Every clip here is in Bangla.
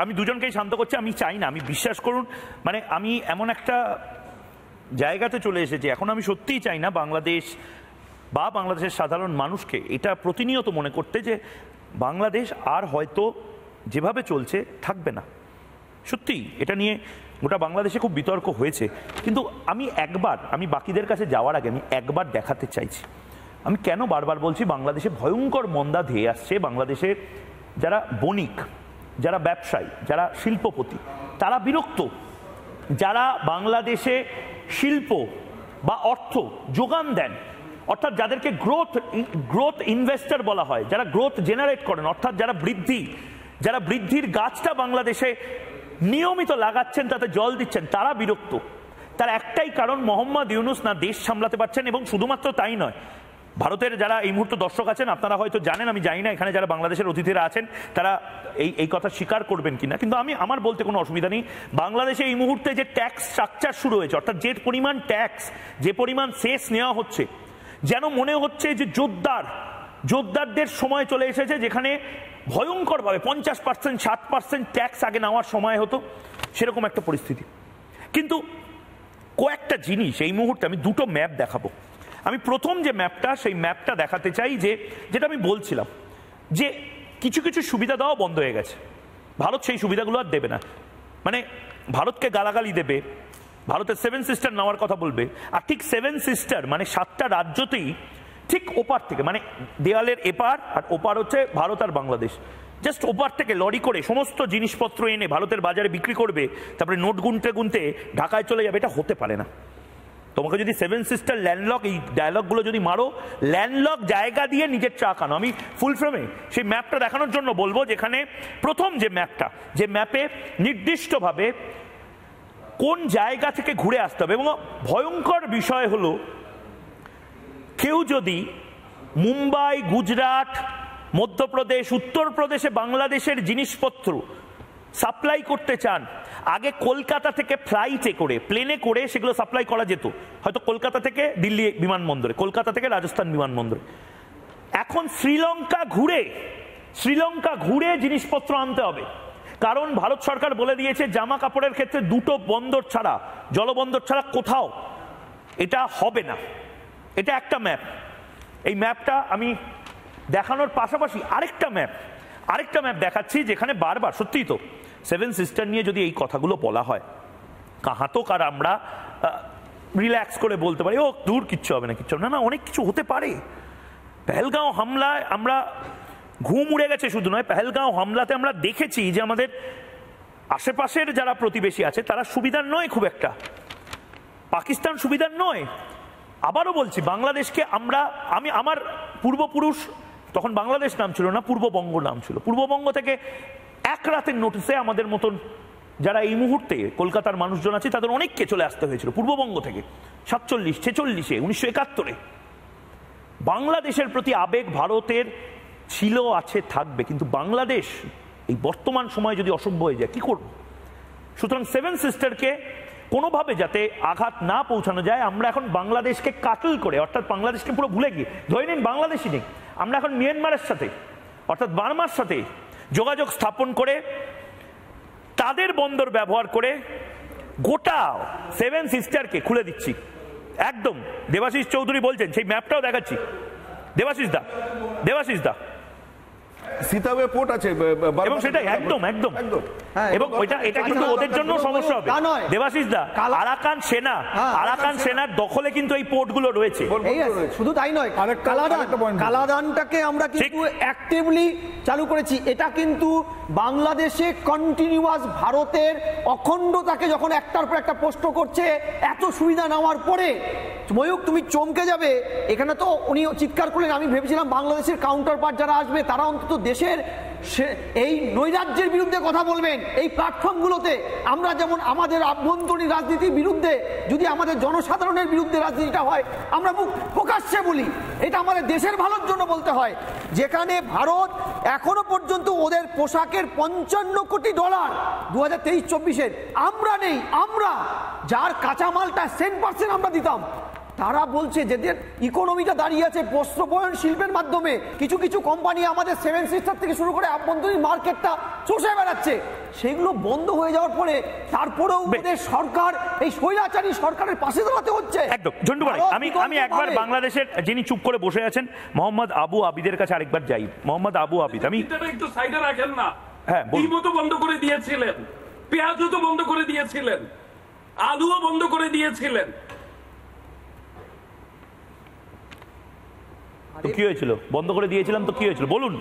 আমি দুজনকেই শান্ত করছি, আমি চাই না, আমি বিশ্বাস করুন, মানে আমি এমন একটা জায়গাতে চলে এসেছি এখন, আমি সত্যিই চাই না বাংলাদেশ বা বাংলাদেশের সাধারণ মানুষকে এটা প্রতিনিয়ত মনে করতে যে বাংলাদেশ আর হয়তো যেভাবে চলছে থাকবে না। সত্যি এটা নিয়ে গোটা বাংলাদেশে খুব বিতর্ক হয়েছে, কিন্তু আমি বাকিদের কাছে যাওয়ার আগে আমি একবার দেখাতে চাইছি, আমি কেন বারবার বলছি বাংলাদেশে ভয়ঙ্কর মন্দা ধেয়ে আসছে। বাংলাদেশে যারা বণিক, যারা ব্যবসায়ী, যারা শিল্পপতি, তারা বিরক্ত। যারা বাংলাদেশে শিল্প বা অর্থ যোগান দেন, অর্থাৎ যাদেরকে গ্রোথ ইনভেস্টর বলা হয়, যারা গ্রোথ জেনারেট করেন, অর্থাৎ যারা বৃদ্ধির গাছটা বাংলাদেশে নিয়মিত লাগাচ্ছেন, তাতে জল দিচ্ছেন, তারা বিরক্ত। তার একটাই কারণ, মোহাম্মদ ইউনূস না দেশ সামলাতে পারছেন। এবং শুধুমাত্র তাই নয়, ভারতের যারা এই মুহূর্তে দর্শক আছেন, আপনারা হয়তো জানেন, আমি জানি না এখানে যারা বাংলাদেশের অতিথিরা আছেন তারা এই কথা স্বীকার করবেন কিনা, কিন্তু আমার বলতে কোনো অসুবিধা নেই। বাংলাদেশে এই মুহূর্তে যে ট্যাক্স স্ট্রাকচার শুরু হয়েছে, অর্থাৎ যে পরিমাণ ট্যাক্স, যে পরিমাণ সেস নেওয়া হচ্ছে, যেন মনে হচ্ছে যে জোরদারদের সময় চলে এসেছে, যেখানে ভয়ঙ্করভাবে 50%, 60% ট্যাক্স আগে নেওয়ার সময় হতো, সেরকম একটা পরিস্থিতি। কিন্তু কয়েকটা জিনিস এই মুহূর্তে আমি দুটো ম্যাপ দেখাবো। আমি প্রথম যে ম্যাপটা, সেই ম্যাপটা দেখাতে চাই, যেটা আমি বলছিলাম যে কিছু কিছু সুবিধা দেওয়া বন্ধ হয়ে গেছে। ভারত সেই সুবিধাগুলো আর দেবে না, মানে ভারতকে গালাগালি দেবে, ভারতের 7 সিস্টার নেওয়ার কথা বলবে, আর ঠিক 7 সিস্টার মানে 7টা রাজ্যতেই ঠিক ওপার থেকে, মানে দেয়ালের এপার আর ওপার হচ্ছে ভারত আর বাংলাদেশ, জাস্ট ওপার থেকে লরি করে সমস্ত জিনিসপত্র এনে ভারতের বাজারে বিক্রি করবে, তারপরে নোট গুনতে গুনতে ঢাকায় চলে যাবে। এটা হতে পারে না। তোমাকে যদি 7 সিস্টার ল্যান্ডলক, এই ডায়লগগুলো যদি মারো, ল্যান্ডলক জায়গা দিয়ে নিজের চা খানো। আমি ফুল ফ্রেমে সেই ম্যাপটা দেখানোর জন্য বলবো, যেখানে প্রথম যে ম্যাপটা, যে ম্যাপে নির্দিষ্টভাবে কোন জায়গা থেকে ঘুরে আসতে হবে। এবং ভয়ঙ্কর বিষয় হলো, কেউ যদি মুম্বাই, গুজরাট, মধ্যপ্রদেশ, উত্তরপ্রদেশে বাংলাদেশের জিনিসপত্র সাপ্লাই করতে চান, আগে কলকাতা থেকে ফ্লাইটে করে, প্লেনে করে সেগুলো সাপ্লাই করা যেত, হয়তো কলকাতা থেকে দিল্লি বিমানবন্দরে, কলকাতা থেকে রাজস্থান বিমানবন্দরে। এখন শ্রীলঙ্কা ঘুরে জিনিসপত্র আনতে হবে, কারণ ভারত সরকার বলে দিয়েছে জামা কাপড়ের ক্ষেত্রে দুটো বন্দর ছাড়া, জলবন্দর ছাড়া কোথাও এটা হবে না। এটা একটা ম্যাপ। এই ম্যাপটা আমি দেখানোর পাশাপাশি আরেকটা ম্যাপ দেখাচ্ছি, যেখানে বারবার, সত্যিই তো 7 সিস্টার নিয়ে যদি এই কথাগুলো বলা হয়, কাহাতক আর আমরা রিল্যাক্স করে বলতে পারি, ও দূর, কিচ্ছু হবে না, কিচ্ছু না, অনেক কিছু হতে পারে। পেহেলগাঁও হামলায় আমরা ঘুম উড়ে গেছে, শুধু নয়, পেহেলগাঁও হামলাতে আমরা দেখেছি যে আমাদের আশেপাশের যারা প্রতিবেশী আছে তারা সুবিধার নয় খুব একটা, পাকিস্তান সুবিধার নয়। আবারও বলছি, বাংলাদেশকে আমার পূর্বপুরুষ, তখন বাংলাদেশ নাম ছিল না, পূর্ববঙ্গ নাম ছিল। পূর্ববঙ্গ থেকে এক রাতের নোটিসে আমাদের মতন যারা এই মুহূর্তে কলকাতার মানুষজন আছে, তাদের অনেককে চলে আসতে হয়েছিল পূর্ববঙ্গ থেকে। 47, 46, 1971 বাংলাদেশের প্রতি আবেগ ভারতের ছিল, আছে, থাকবে, কিন্তু বাংলাদেশ এই বর্তমান সময়ে যদি অসভ্য হয়ে যায়, কি করব? সুতরাং 7 সিস্টারকে কোনোভাবে যাতে আঘাত না পৌঁছানো যায়, আমরা এখন বাংলাদেশকে কাটল করে, অর্থাৎ বাংলাদেশকে পুরো ভুলে গিয়ে, ধরে নিন বাংলাদেশই নেই, আমরা এখন মিয়ানমারের সাথে, অর্থাৎ বার্মার সাথে যোগাযোগ স্থাপন করে, তাদের বন্দর ব্যবহার করে গোটা 7 সিস্টারকে খুলে দিচ্ছি একদম। দেবাশিস চৌধুরী বলছেন, সেই ম্যাপটাও দেখাচ্ছি, দেবাশিস দা সীতাবে পোর্ট আছে, এবং সেটাই একদম এবং এটা কিন্তু ওদের জন্য সমস্যা হবে। দেবাশিস দা, আরাকান সেনার দখলে কিন্তু এই পোর্টগুলো রয়েছে। শুধু তাই নয়, কালাদানটাকে আমরা কিন্তু অ্যাক্টিভলি চালু করেছি। এটা কিন্তু বাংলাদেশে কন্টিনিউয়াস ভারতের অখণ্ডতাকে যখন একটার পর একটা প্রশ্ন করছে, এত সুবিধা নেওয়ার পরে, ময়ূক তুমি চমকে যাবে। এখানে তো উনি চিৎকার করলেন, আমি ভেবেছিলাম বাংলাদেশের কাউন্টার পার্ট যারা আসবে তারা অন্তত দেশের এই নৈরাজ্যের বিরুদ্ধে কথা বলবেন। এই প্ল্যাটফর্মগুলোতে আমরা যেমন আমাদের আভ্যন্তরীণ রাজনীতির বিরুদ্ধে, যদি আমাদের জনসাধারণের বিরুদ্ধে রাজনীতিটা হয়, আমরা মুখ প্রকাশ্যে বলি, এটা আমাদের দেশের ভালোর জন্য বলতে হয়। যেখানে ভারত এখনো পর্যন্ত ওদের পোশাকের $55 কোটি 2023-24-এর আমরা নেই, আমরা যার কাঁচামালটা 10% আমরা দিতাম, তারা বলছে যে ইকোনমিটা দাঁড়িয়ে আছে বস্ত্রবয়ন শিল্পের মাধ্যমে, কিছু কিছু কোম্পানি আমাদের সেভেন সিস্টার থেকে শুরু করে আভ্যন্তরীণ মার্কেটটা চষে বেড়াচ্ছে, সেগুলো বন্ধ হয়ে যাওয়ার পরে তারপরেও আমাদের সরকার এই স্বৈরাচারী সরকারের পাশে দাঁড়াতে হচ্ছে। একদম ঝন্টু ভাই, আমি একবার বাংলাদেশের যিনি চুপ করে বসে আছেন মোহাম্মদ আবু আবিদের কাছে আরেকবার যাই। মোহাম্মদ আবু আবিদ, আমি একটু সাইডে রাখেন না। হ্যাঁ, ডিমও তো বন্ধ করে দিয়েছিলেন, পেঁয়াজও তো বন্ধ করে দিয়েছিলেন, আলুও বন্ধ করে দিয়েছিলেন। তো কি হয়েছিল? বন্ধ করে দিয়েছিলাম তো কি হয়েছিল বলুন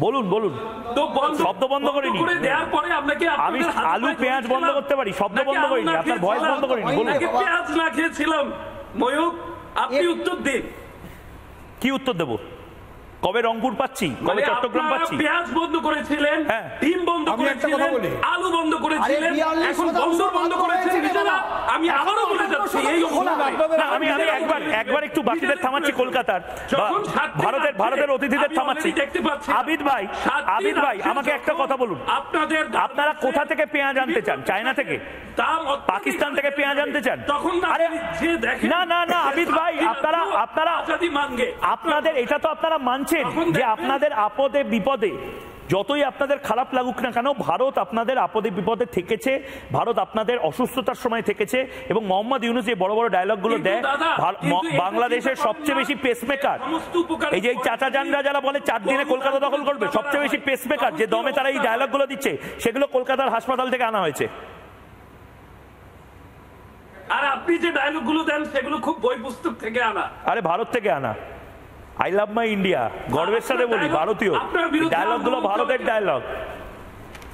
বলুন বলুন। তো শব্দ বন্ধ করিনি দেওয়ার পরে আপনাকে আমি। আলু পেঁয়াজ বন্ধ করতে পারি, শব্দ বন্ধ করিনি, আপনার ভয়েস বন্ধ করিনি। বলুন পেঁয়াজ না খেয়েছিলাম। ময়ূক, আপনি উত্তর দিন। কি উত্তর দেবো? কবে রংপুর পাচ্ছি, কবে চট্টগ্রাম পাচ্ছি? পেঁয়াজ বন্ধ করেছিলেন, ডিম বন্ধ করেছিলেন, আলু বন্ধ করেছিলেন, এখন বন্ধ করেছেন যারা। আমি আবারও বলে যাচ্ছি, এই আমি একবার একটু বাকিদের থামাচ্ছি, কলকাতার ভারতের অতিথিদের থামাচ্ছি। আবিদ ভাই আমাকে একটা কথা বলুন, আপনারা কোথা থেকে পেঁয়াজ আনতে চান? চায়না থেকে, পাকিস্তান থেকে পেঁয়াজ আনতে চান? না না না আবিদ ভাই, আপনাদের এটা তো আপনারা মানছেন যে আপনাদের আপদে বিপদে যতই আপনাদের খারাপ লাগুক না কেন, ভারত আপনাদের আপদে বিপদে থেকেছে, ভারত আপনাদের অসুস্থতার সময় থেকেছে। এবং মোহাম্মদ ইউনূস যে বড় বড় ডায়লগগুলো দেয়, বাংলাদেশের সবচেয়ে বেশি পেসমেকার এই যে চাচা জানরা যারা বলে 4 দিনে কলকাতা দখল করবে, সবচেয়ে বেশি পেসমেকার যে দমে তারা এই ডায়লগগুলো দিচ্ছে, সেগুলো কলকাতার হাসপাতাল থেকে আনা হয়েছে। আর আপনি যে ডায়লগগুলো দেন সেগুলো খুব বই পুস্তক থেকে আনা। আরে ভারত থেকে আনা। আই লাভ মাই ইন্ডিয়া, গর্বের সাথে বলি, ভারতীয় ডায়লগ গুলো ভারতের ডায়লগ।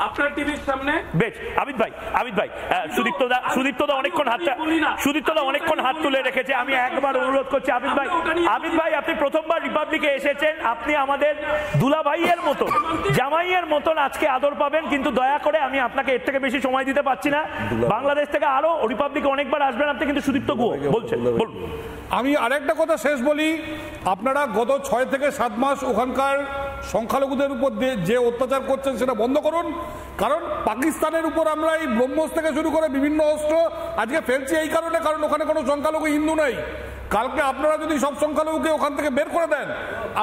আপনার টিভির সামনে বেশ। আবিদ ভাই সুদীপ্ত দা অনেকক্ষণ হাত তুলে রেখেছে। আমি একবার অনুরোধ করছি আবিদ ভাই আপনি প্রথমবার রিপাবলিকে এসেছেন, আপনি আমাদের দুলা ভাইয়ের মতন, জামাইয়ের মতন আজকে আদর পাবেন, কিন্তু দয়া করে আমি আপনাকে এর থেকে বেশি সময় দিতে পারছি না। বাংলাদেশ থেকে আরো রিপাবলিকে অনেকবার আসবেন আপনি, কিন্তু সুদীপ্ত গুহ বলছেন, বলুন। আমি আরেকটা কথা শেষ বলি, আপনারা গত 6 থেকে 7 মাস ওখানকার সংখ্যালঘুদের উপর যে অত্যাচার করছেন সেটা বন্ধ করুন। কারণ পাকিস্তানের উপর আমরা এই ব্রহ্মস থেকে শুরু করে বিভিন্ন অস্ত্র আজকে ফেলছি এই কারণে, কারণ ওখানে কোনো সংখ্যালঘু হিন্দু নেই। কালকে আপনারা যদি সব সংখ্যালঘুকে ওখান থেকে বের করে দেন,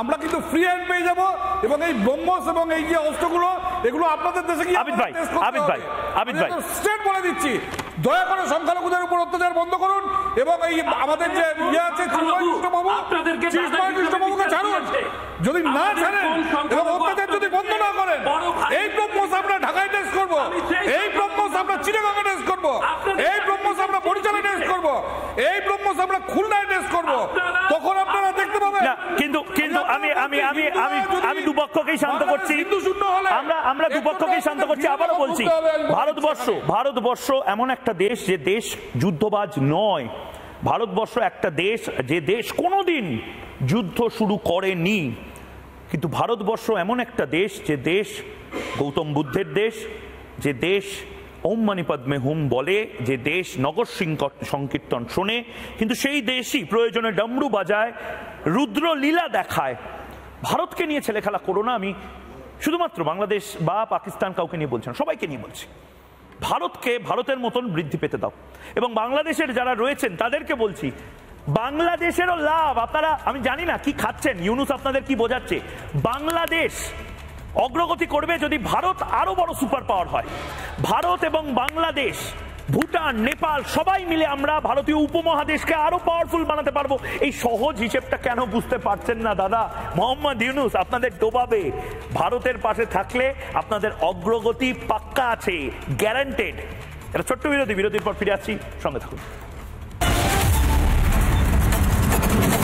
আমরা কিন্তু ফ্রি হ্যান্ড পেয়ে যাব, এবং এই ব্রহ্মস এবং এই যে অস্ত্রগুলো এগুলো আপনাদের দেশে গিয়ে আবিদ ভাই স্ট্রেট বলে দিচ্ছি, দয়া করে সংখ্যালঘুদের উপর অত্যাচার বন্ধ করুন। এবং এই আমাদের যে ইয়ে আছে কৃষ্ণবাবুকে ছাড়ুন। যদি না ছাড়েন এবং অত্যাচার যদি বন্ধ না করেন, এই ব্রহ্মস আমরা ঢাকায় টেস্ট করবো, এই ব্রহ্মস আমরা চিটাগাঙে টেস্ট করবো, এই ব্রহ্মস আমরা বরিশালে টেস্ট করবো, এই ব্রহ্মস আমরা খুলনায় টেস্ট করবো। তখন আপনারা দেখতে পাবেন। কিন্তু আমি দুপক্ষকেই শান্ত করছি, আমরা দুপক্ষকেই শান্ত করছি। আবারও বলছি, ভারতবর্ষ এমন একটা দেশ যে দেশ যুদ্ধবাজ নয়। ভারতবর্ষ একটা দেশ যে দেশ কোনোদিন যুদ্ধ শুরু করেনি। কিন্তু ভারতবর্ষ এমন একটা দেশ যে দেশ গৌতম বুদ্ধের দেশ, যে দেশ ওম মানি পদ্মে হুম বলে, যে দেশ নগর সংকীর্তন শোনে, কিন্তু সেই দেশই প্রয়োজনে ডমরু বাজায়, রুদ্র লীলা দেখায়। ভারতকে নিয়ে ছেলে খেলা করো না। আমি শুধুমাত্র বাংলাদেশ বা পাকিস্তান কাউকে নিয়ে বলছি না, সবাইকে নিয়ে বলছি। ভারতকে ভারতের মতন বৃদ্ধি পেতে দাও, এবং বাংলাদেশের যারা রয়েছেন তাদেরকে বলছি, বাংলাদেশেরও লাভ। আপনারা, আমি জানি না কি খাচ্ছেন, ইউনূস আপনাদের কি বোঝাচ্ছে। বাংলাদেশ অগ্রগতি করবে যদি ভারত আরো বড় সুপার পাওয়ার হয়। ভারত এবং বাংলাদেশ, ভুটান, নেপাল সবাই মিলে আমরা ভারতীয় উপমহাদেশকে আরো পাওয়ারফুল বানাতে পারবো। এই সহজ হিসেবটা কেন বুঝতে পারছেন না দাদা? মোহাম্মদ ইউনূস আপনাদের ডোবাবে। ভারতের পাশে থাকলে আপনাদের অগ্রগতি পাক্কা আছে, গ্যারান্টেড। এটা ছোট্ট বিরতির পর ফিরে আসছি, সঙ্গে থাকুন।